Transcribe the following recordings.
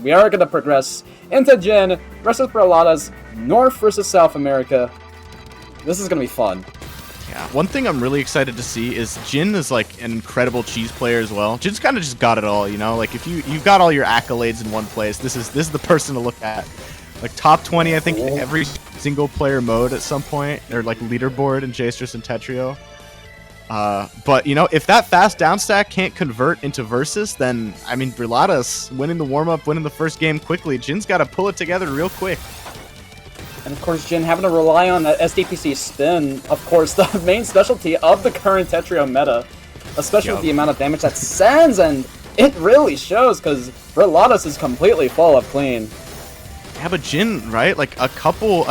we are going to progress into JYIN versus BRILATAS, North versus South America. This is going to be fun. Yeah, one thing I'm really excited to see is JYIN is like an incredible cheese player as well. JYIN's kind of just got it all, you know? Like if you've got all your accolades in one place, this is the person to look at. Like top 20, I think every single player mode at some point, or like leaderboard in Jstress and Tetrio. But you know, if that fast down stack can't convert into versus, then I mean BRILATAS winning the warm-up, winning the first game quickly. JYIN's got to pull it together real quick. And of course, JYIN having to rely on that SDPC spin, of course, the main specialty of the current Tetrio meta, especially with the amount of damage that sends, and it really shows because BRILATAS is completely full of clean. Yeah, but JYIN, right? Like a couple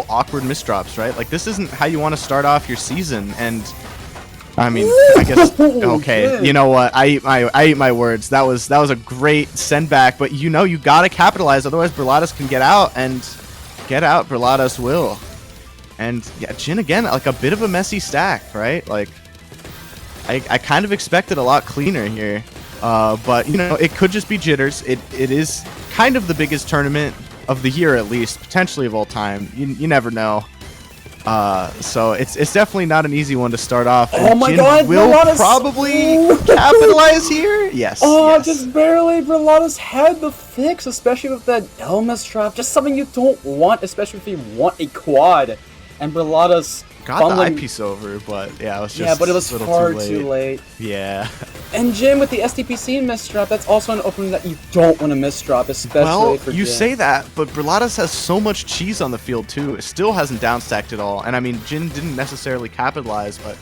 awkward misdrops, right? Like this isn't how you want to start off your season, and I mean, I guess okay. You know what? I eat my words. That was a great send back, but you know you gotta capitalize, otherwise BRILATAS can get out, and get out BRILATAS will. And yeah, JYIN again, like a bit of a messy stack, right? Like I kind of expected a lot cleaner here, but you know it could just be jitters. It is kind of the biggest tournament of the year, at least potentially of all time. You never know. So it's definitely not an easy one to start off. Oh my JYIN god, will BRILATAS probably capitalize here. Yes. Oh, yes. just barely. BRILATAS had the fix, especially with that Elmas drop. Just something you don't want, especially if you want a quad. And BRILATAS got the eyepiece over, but yeah, it was just but it was far too late. Yeah. And JYIN with the SDPC misdrop, that's also an opening that you don't want to misdrop, especially for JYIN. You say that, but BRILATAS has so much cheese on the field too. It still hasn't downstacked at all. And I mean, JYIN didn't necessarily capitalize, but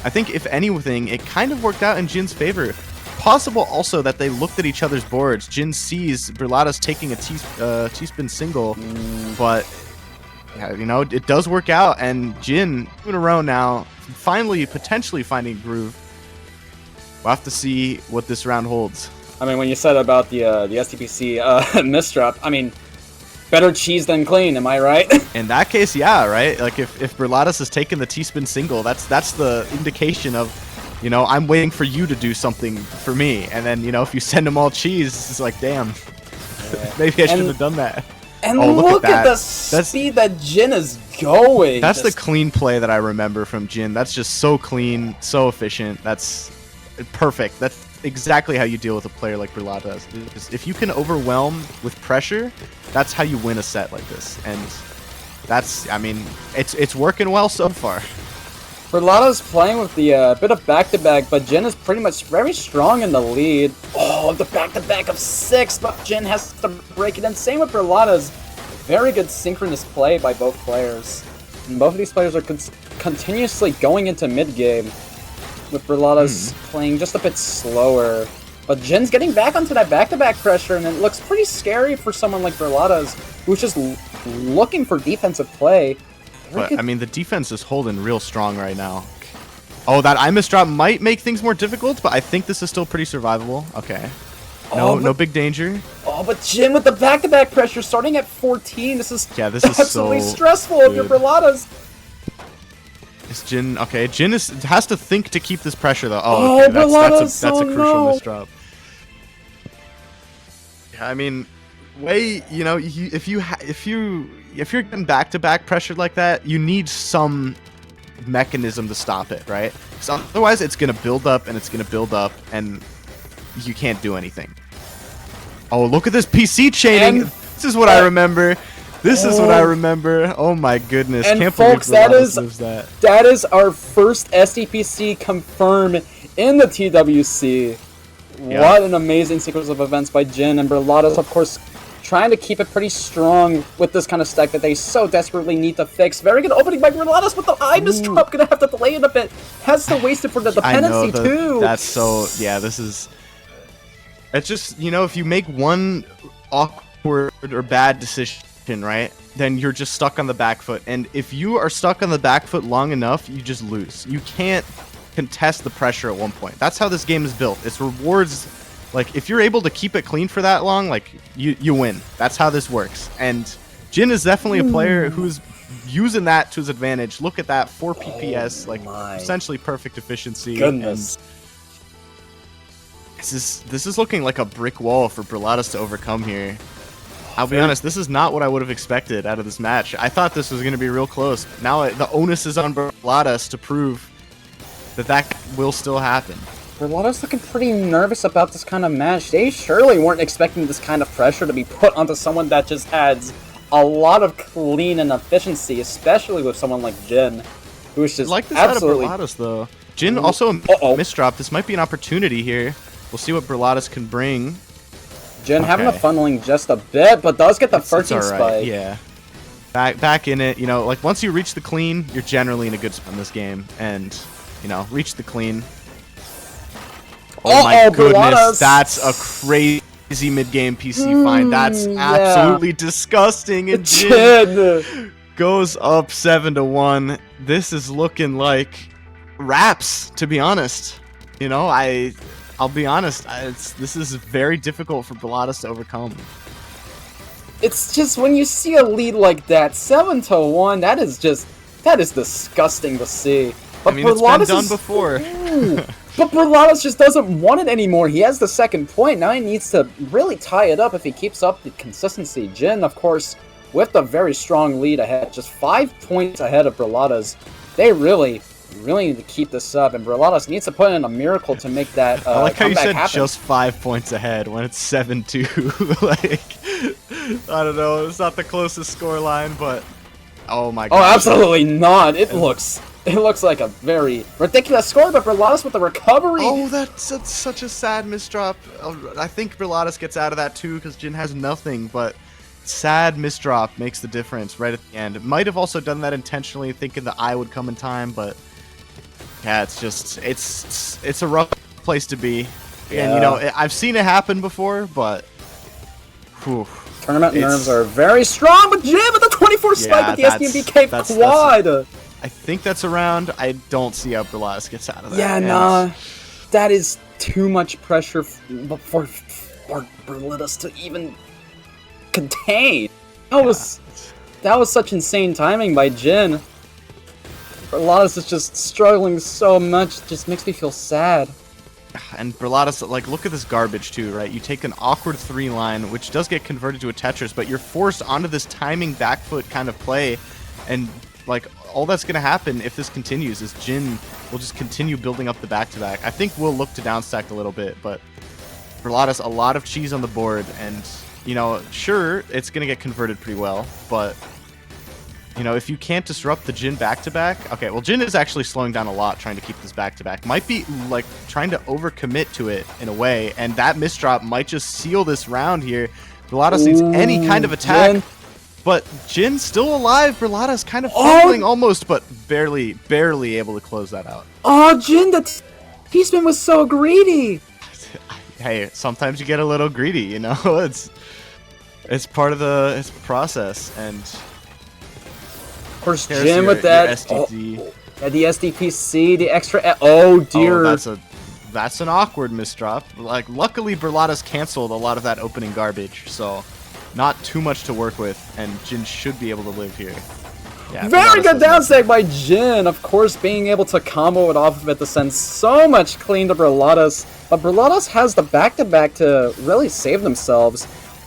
I think if anything, it kind of worked out in JYIN's favor. Possible also that they looked at each other's boards. JYIN sees BRILATAS taking a T-spin single, but yeah, you know, it does work out, and JYIN in a row now, finally potentially finding a groove. We'll have to see what this round holds. I mean, when you said about the SDPC misdrop, I mean, better cheese than clean, am I right? In that case, yeah, right? Like if BRILATAS is taking the T-spin single, that's the indication of, you know, I'm waiting for you to do something for me. And then, you know, if you send them all cheese, it's like, damn, maybe I shouldn't have done that. And look at the speed that JYIN is going. That's the clean play that I remember from JYIN. That's just so clean, so efficient. That's perfect. That's exactly how you deal with a player like BRILATAS. If you can overwhelm with pressure, that's how you win a set like this. And that's, I mean, it's working well so far. BRILATAS playing with the bit of back-to-back, but JYIN is pretty much very strong in the lead. Oh, the back-to-back of 6, but JYIN has to break it in. Same with BRILATAS. Very good synchronous play by both players. And both of these players are continuously going into mid-game, with BRILATAS playing just a bit slower. But JYIN's getting back onto that back-to-back pressure, and it looks pretty scary for someone like BRILATAS, who's just looking for defensive play. But, I mean, the defense is holding real strong right now. Oh, that I misdrop might make things more difficult, but I think this is still pretty survivable. Okay. No big danger. Oh, but JYIN with the back-to-back pressure starting at 14. This is absolutely so stressful if you're BRILATAS. Is JYIN okay? JYIN has to think to keep this pressure though. Oh, okay. That's a crucial misdrop. Yeah, I mean, you know, if you're getting back-to-back pressured like that, you need some mechanism to stop it, right? So otherwise, it's gonna build up and it's gonna build up, and you can't do anything. Oh, look at this PC chaining! This is what I remember. This is what I remember. Oh my goodness! And can't folks, believe that is our first SDPC confirmed in the TWC. Yeah. What an amazing sequence of events by JYIN, and BRILATAS, of course, trying to keep it pretty strong with this kind of stack that they so desperately need to fix. Very good opening by BRILATAS with the eye misdrop. Gonna have to delay it a bit. Has to waste it for the dependency too. That's so, yeah, this is... It's just, you know, if you make one awkward or bad decision, right, then you're just stuck on the back foot. And if you are stuck on the back foot long enough, you just lose. You can't contest the pressure at one point. That's how this game is built. It's rewards... Like, if you're able to keep it clean for that long, like, you win. That's how this works. And JYIN is definitely a player who's using that to his advantage. Look at that, 4 PPS, essentially perfect efficiency. Goodness. This is looking like a brick wall for BRILATAS to overcome here. I'll be honest, this is not what I would have expected out of this match. I thought this was going to be real close. Now the onus is on BRILATAS to prove that will still happen. BRILATAS looking pretty nervous about this kind of match. They surely weren't expecting this kind of pressure to be put onto someone that just adds a lot of clean and efficiency, especially with someone like JYIN, who's just like this absolutely... out of BRILATAS, though. JYIN also a misdrop. This might be an opportunity here. We'll see what BRILATAS can bring. JYIN having a funneling just a bit, but does get the 13 spike. Yeah. Back in it, you know, like once you reach the clean, you're generally in a good spot in this game. And, you know, reach the clean. Oh my goodness, BRILATAS. That's a crazy mid-game PC find. That's absolutely disgusting. And JYIN goes up 7-1. This is looking like raps, to be honest. You know, I'll be honest, this is very difficult for BRILATAS to overcome. It's just when you see a lead like that, 7-1, that is disgusting to see. But I mean, it's been done before. But BRILATAS just doesn't want it anymore. He has the second point. Now he needs to really tie it up if he keeps up the consistency. JYIN, of course, with the very strong lead ahead, just 5 points ahead of BRILATAS. They really need to keep this up, and BRILATAS needs to put in a miracle to make that I like how you said happen. Just 5 points ahead when it's 7-2. Like, I don't know, it's not the closest score line, but oh my god. Oh, absolutely not. It looks like a very ridiculous score, but BRILATAS with the recovery. Oh, that's such a sad misdrop. I think BRILATAS gets out of that too because JYIN has nothing, but sad misdrop makes the difference right at the end. It might have also done that intentionally, thinking the eye would come in time, but yeah, it's just it's a rough place to be. Yeah. And you know, I've seen it happen before, but whew, tournament nerves are very strong. But JYIN with the 24 spike with the SDMBK quad. I think that's around. I don't see how BRILATAS gets out of that. Yeah, nah, that is too much pressure for BRILATAS to even contain. That was such insane timing by JYIN. BRILATAS is just struggling so much, it just makes me feel sad. And BRILATAS, like, look at this garbage too, right? You take an awkward 3-line, which does get converted to a Tetris, but you're forced onto this timing back foot kind of play, and like all that's gonna happen if this continues is JYIN will just continue building up the back-to-back. I think we'll look to downstack a little bit, but BRILATAS, a lot of cheese on the board, and you know, sure, it's gonna get converted pretty well, but you know, if you can't disrupt the JYIN back-to-back... Okay, well, JYIN is actually slowing down a lot trying to keep this back-to-back. Might be, like, trying to overcommit to it in a way, and that misdrop might just seal this round here. BRILATAS needs any kind of attack, but JYIN's still alive. BRILATAS kind of fumbling almost, but barely able to close that out. Oh, JYIN, that T-spin was so greedy! Hey, sometimes you get a little greedy, you know? It's part of the process, and... Of course, JYIN with that. STD. Yeah, the SDPC, the extra. Oh dear. Oh, that's an awkward misdrop. Like, luckily BRILATAS canceled a lot of that opening garbage, so not too much to work with, and JYIN should be able to live here. Yeah, very good downstage by JYIN. Of course, being able to combo it off of it to send so much clean to BRILATAS, but BRILATAS has the back-to-back to really save themselves.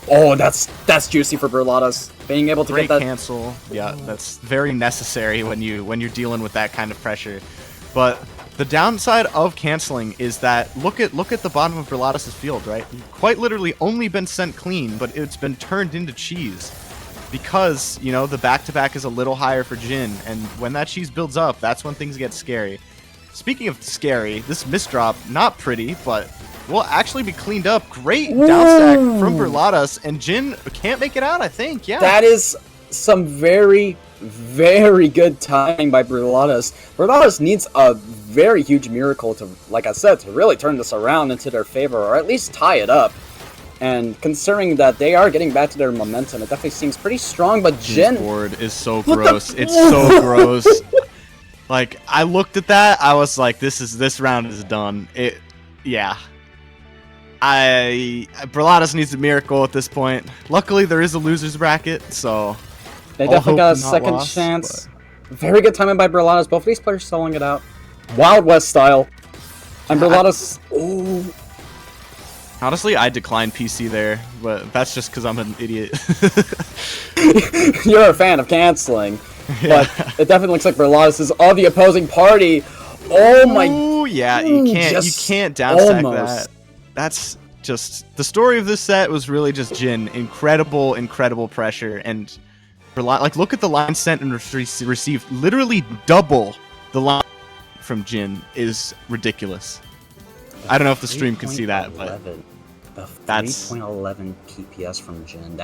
Oh, that's juicy for BRILATAS. Being able to get that cancel, yeah, that's very necessary when you're dealing with that kind of pressure. But the downside of canceling is that look at the bottom of BRILATAS' field, right? Quite literally only been sent clean, but it's been turned into cheese because you know the back-to-back is a little higher for JYIN, and when that cheese builds up, that's when things get scary. Speaking of scary, this misdrop, not pretty, but will actually be cleaned up. Great downstack from BRILATAS, and JYIN can't make it out, I think. Yeah. That is some very, very good timing by BRILATAS. BRILATAS needs a very huge miracle to, like I said, to really turn this around into their favor, or at least tie it up. And considering that they are getting back to their momentum, it definitely seems pretty strong, but JYIN... board is so gross. It's so gross. Like, I looked at that, I was like, this round is done. Yeah. BRILATAS needs a miracle at this point. Luckily, there is a loser's bracket, so... They definitely got a second chance. But... Very good timing by BRILATAS. Both of these players selling it out. Wild West style. And BRILATAS... Honestly, I declined PC there, but that's just because I'm an idiot. You're a fan of canceling, Yeah. but it definitely looks like BRILATAS is of the opposing party. Oh my! Ooh, yeah, Ooh, you just can't downstack almost. that. That's just the story of this set was really just JYIN. Incredible pressure, and like look at the line sent and received. Literally double the line from JYIN is ridiculous. I don't know if the stream can see that, but The that's 3.11 PPS from JYIN.